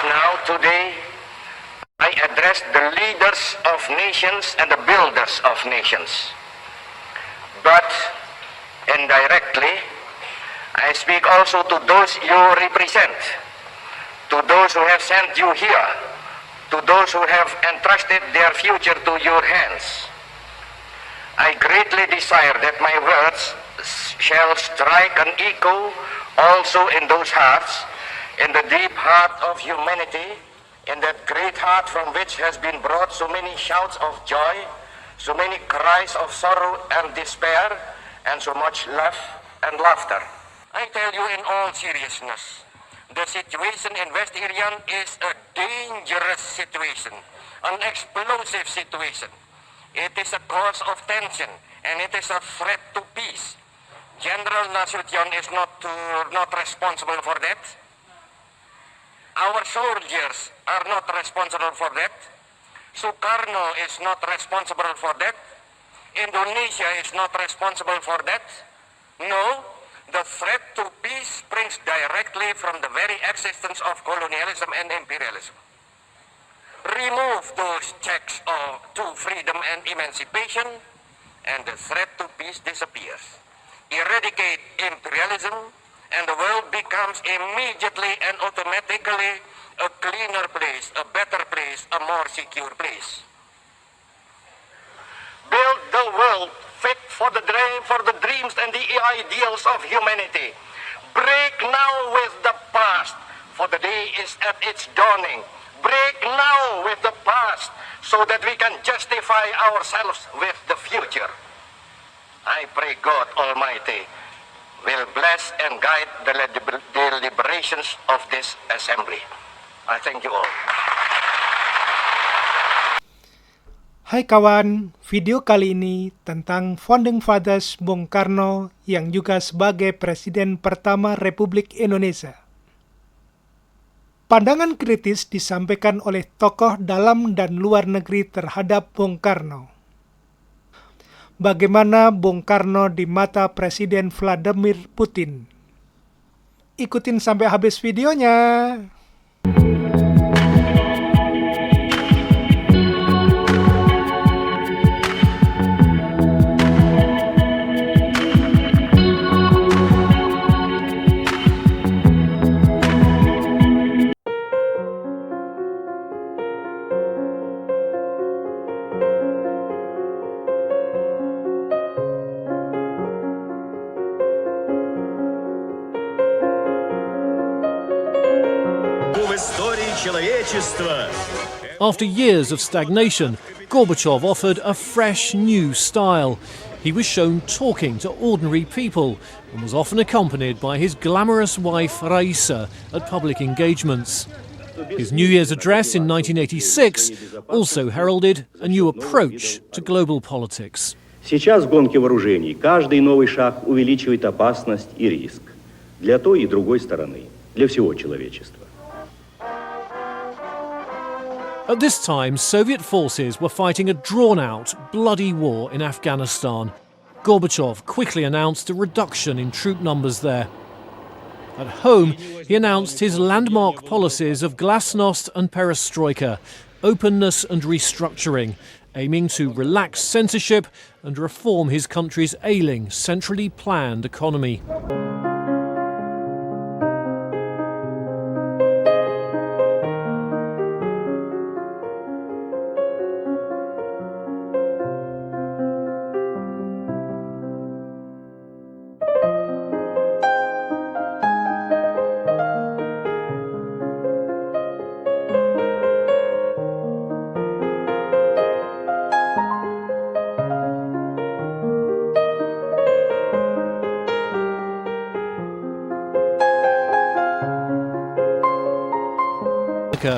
now, today, I address the leaders of nations and the builders of nations. But indirectly, I speak also to those you represent, to those who have sent you here, to those who have entrusted their future to your hands. I greatly desire that my words shall strike an echo also in those hearts, in the deep heart of humanity, in that great heart from which has been brought so many shouts of joy, so many cries of sorrow and despair, and so much love and laughter. I tell you in all seriousness, the situation in West Irian is a dangerous situation, an explosive situation. It is a cause of tension, and it is a threat to peace. General Nasution is not responsible for that. Our soldiers are not responsible for that. Sukarno is not responsible for that. Indonesia is not responsible for that. No, the threat to peace springs directly from the very existence of colonialism and imperialism. Remove those checks to freedom and emancipation, and the threat to peace disappears. Eradicate imperialism, and the world becomes immediately and automatically a cleaner place, a better place, a more secure place. Build the world fit for the dreams and the ideals of humanity. Break now with the past, for the day is at its dawning. Break now with the past, so that we can justify ourselves with the future. I pray God Almighty will bless and guide the deliberations of this assembly. I thank you all. Hai kawan, video kali ini tentang Founding Fathers Bung Karno yang juga sebagai Presiden pertama Republik Indonesia. Pandangan kritis disampaikan oleh tokoh dalam dan luar negeri terhadap Bung Karno. Bagaimana Bung Karno di mata Presiden Vladimir Putin? Ikutin sampai habis videonya. After years of stagnation, Gorbachev offered a fresh, new style. He was shown talking to ordinary people and was often accompanied by his glamorous wife Raisa at public engagements. His New Year's address in 1986 also heralded a new approach to global politics. Сейчас в гонке вооружений каждый новый шаг увеличивает опасность и риск для той и другой стороны, для всего человечества. At this time, Soviet forces were fighting a drawn-out, bloody war in Afghanistan. Gorbachev quickly announced a reduction in troop numbers there. At home, he announced his landmark policies of glasnost and perestroika, openness and restructuring, aiming to relax censorship and reform his country's ailing, centrally planned economy.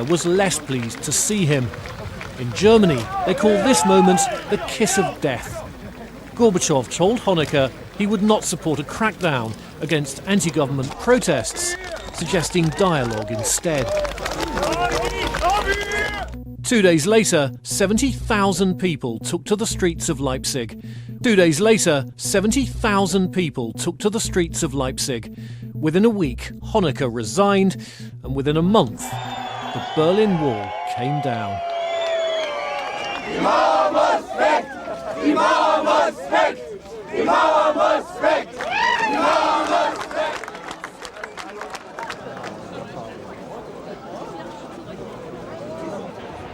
Was less pleased to see him. In Germany, they call this moment the kiss of death. Gorbachev told Honecker he would not support a crackdown against anti-government protests, suggesting dialogue instead. 2 days later, 70,000 people took to the streets of Leipzig. 2 days later, 70,000 people took to the streets of Leipzig. Within a week, Honecker resigned, and within a month, the Berlin Wall came down.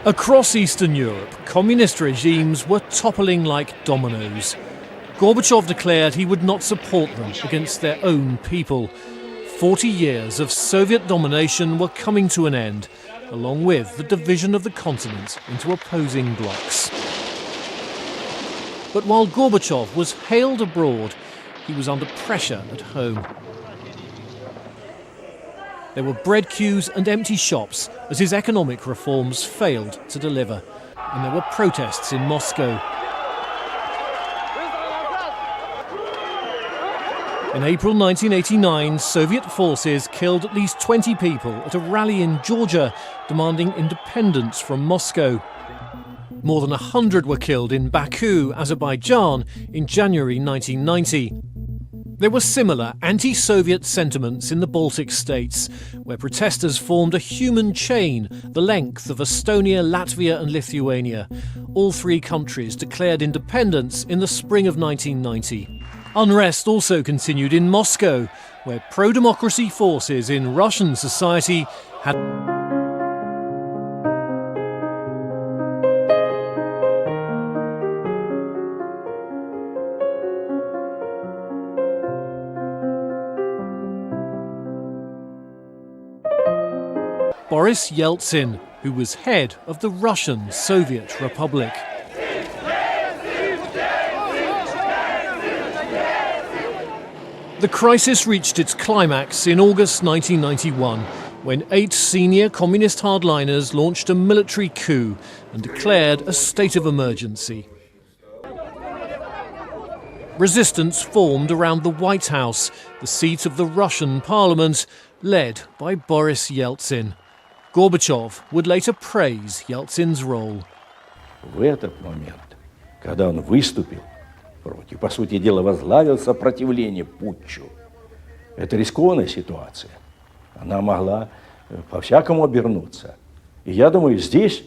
Across Eastern Europe, communist regimes were toppling like dominoes. Gorbachev declared he would not support them against their own people. 40 years of Soviet domination were coming to an end, along with the division of the continent into opposing blocs. But while Gorbachev was hailed abroad, he was under pressure at home. There were bread queues and empty shops as his economic reforms failed to deliver, and there were protests in Moscow. In April 1989, Soviet forces killed at least 20 people at a rally in Georgia demanding independence from Moscow. More than 100 were killed in Baku, Azerbaijan, in January 1990. There were similar anti-Soviet sentiments in the Baltic states, where protesters formed a human chain the length of Estonia, Latvia and Lithuania. All three countries declared independence in the spring of 1990. Unrest also continued in Moscow, where pro-democracy forces in Russian society had Boris Yeltsin, who was head of the Russian Soviet Republic. The crisis reached its climax in August 1991, when 8 senior communist hardliners launched a military coup and declared a state of emergency. Resistance formed around the White House, the seat of the Russian parliament, led by Boris Yeltsin. Gorbachev would later praise Yeltsin's role. В этот момент, когда он выступил против, по сути дела, возглавил сопротивление путчу, это рискованная ситуация. Она могла по-всякому обернуться. И я думаю, здесь...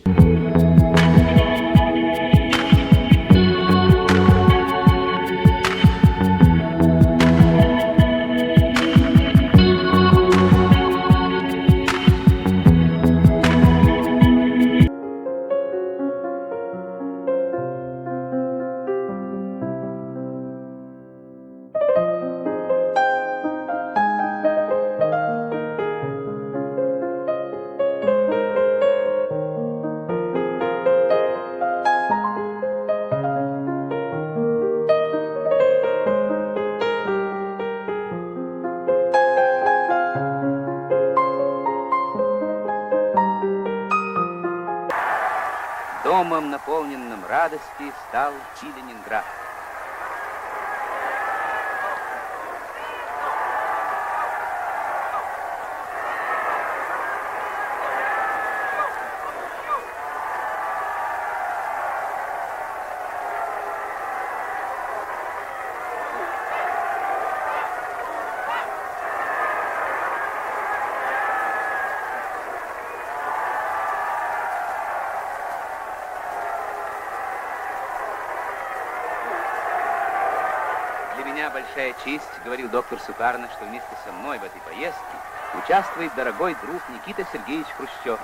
Домом, наполненным радости, стал и Ленинград. Для меня большая честь, говорил доктор Сукарно, что вместе со мной в этой поездке участвует дорогой друг Никита Сергеевич Хрущев.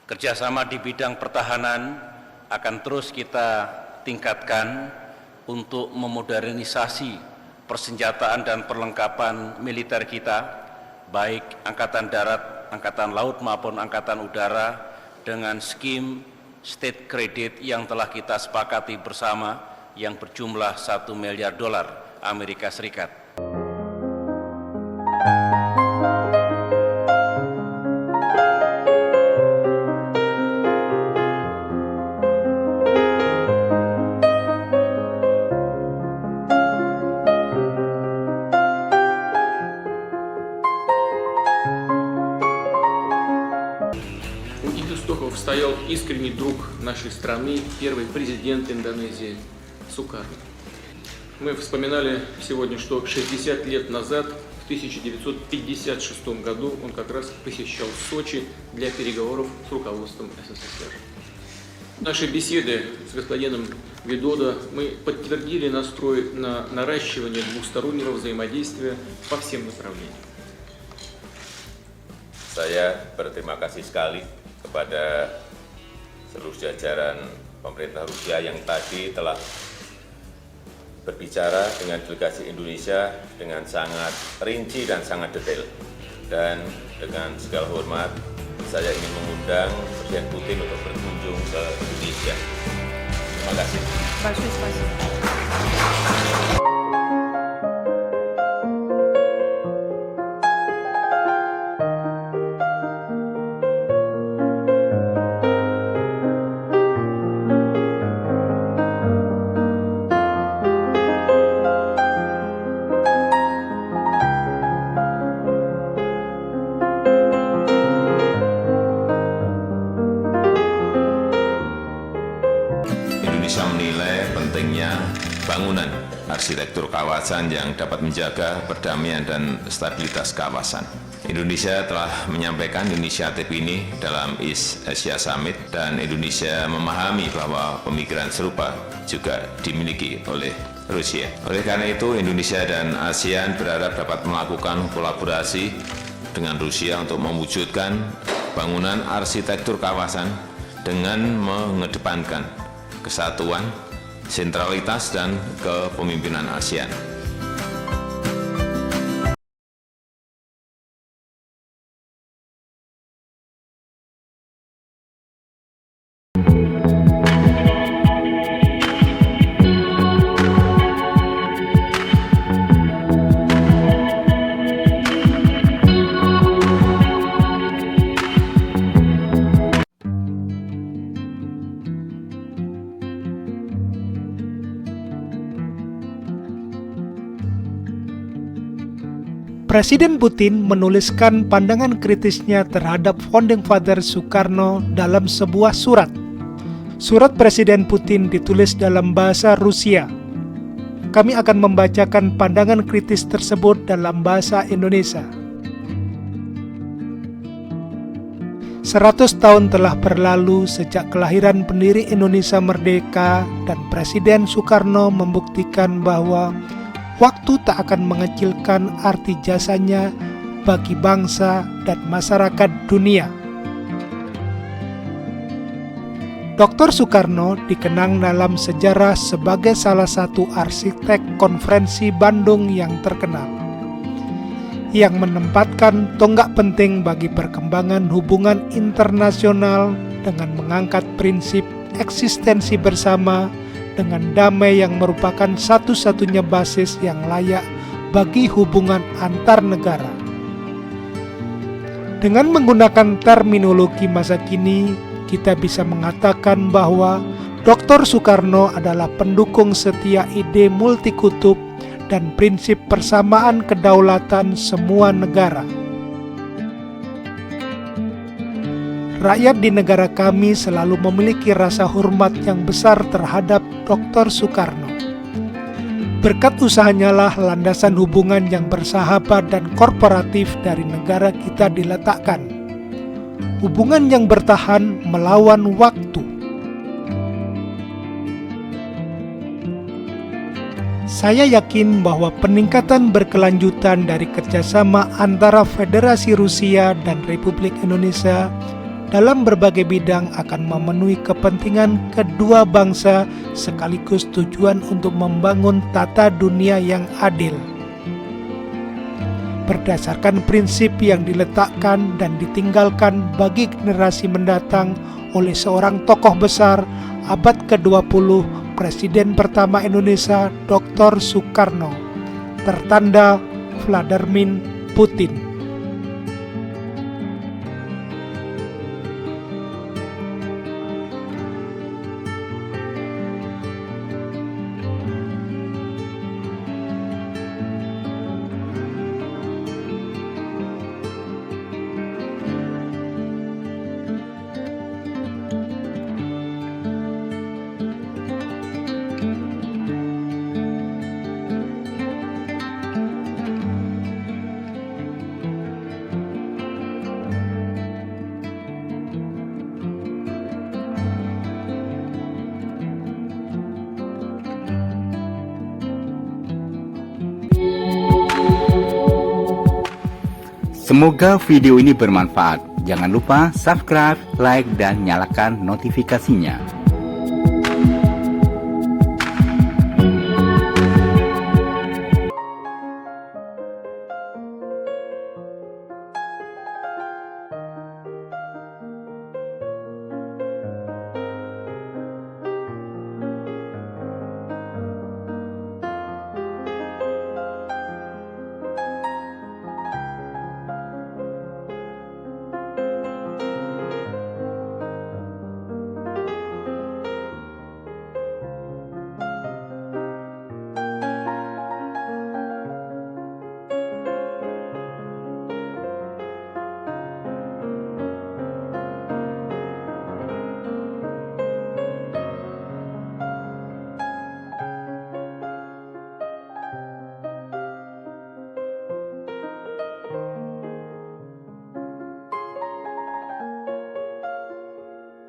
Kerjasama di bidang pertahanan akan terus kita tingkatkan untuk memodernisasi persenjataan dan perlengkapan militer kita, baik Angkatan Darat, Angkatan Laut maupun Angkatan Udara, dengan skim state credit yang telah kita sepakati bersama yang berjumlah $1 miliar Amerika Serikat. У их истоков стоял искренний друг нашей страны, первый президент Индонезии Сукарно. Мы вспоминали сегодня, что 60 лет назад, в 1956 году, он как раз посещал Сочи для переговоров с руководством СССР. В нашей беседе с господином Видодо мы подтвердили настрой на наращивание двустороннего взаимодействия по всем направлениям. Saya berterima kasih sekali kepada seluruh jajaran pemerintah Rusia yang tadi telah berbicara dengan delegasi Indonesia dengan sangat rinci dan sangat detail. Dan dengan segala hormat, saya ingin mengundang Presiden Putin untuk berkunjung ke Indonesia. Terima kasih. Большое спасибо. Indonesia menilai pentingnya bangunan arsitektur kawasan yang dapat menjaga perdamaian dan stabilitas kawasan. Indonesia telah menyampaikan inisiatif ini dalam East Asia Summit dan Indonesia memahami bahwa pemikiran serupa juga dimiliki oleh Rusia. Oleh karena itu, Indonesia dan ASEAN berharap dapat melakukan kolaborasi dengan Rusia untuk mewujudkan bangunan arsitektur kawasan dengan mengedepankan kesatuan, sentralitas, dan kepemimpinan ASEAN. Presiden Putin menuliskan pandangan kritisnya terhadap Founding Father Soekarno dalam sebuah surat. Surat Presiden Putin ditulis dalam bahasa Rusia. Kami akan membacakan pandangan kritis tersebut dalam bahasa Indonesia. 100 tahun telah berlalu sejak kelahiran pendiri Indonesia merdeka dan Presiden Soekarno membuktikan bahwa waktu tak akan mengecilkan arti jasanya bagi bangsa dan masyarakat dunia. Dr. Soekarno dikenang dalam sejarah sebagai salah satu arsitek konferensi Bandung yang terkenal, yang menempatkan tonggak penting bagi perkembangan hubungan internasional dengan mengangkat prinsip eksistensi bersama dengan damai yang merupakan satu-satunya basis yang layak bagi hubungan antar negara. Dengan menggunakan terminologi masa kini, kita bisa mengatakan bahwa Dr. Soekarno adalah pendukung setia ide multikutub dan prinsip persamaan kedaulatan semua negara. Rakyat di negara kami selalu memiliki rasa hormat yang besar terhadap Dr. Soekarno. Berkat usahanya lah landasan hubungan yang bersahabat dan korporatif dari negara kita diletakkan. Hubungan yang bertahan melawan waktu. Saya yakin bahwa peningkatan berkelanjutan dari kerjasama antara Federasi Rusia dan Republik Indonesia dalam berbagai bidang akan memenuhi kepentingan kedua bangsa sekaligus tujuan untuk membangun tata dunia yang adil. Berdasarkan prinsip yang diletakkan dan ditinggalkan bagi generasi mendatang oleh seorang tokoh besar abad ke-20 Presiden pertama Indonesia Dr. Soekarno, tertanda Vladimir Putin. Semoga video ini bermanfaat. Jangan lupa subscribe, like, dan nyalakan notifikasinya.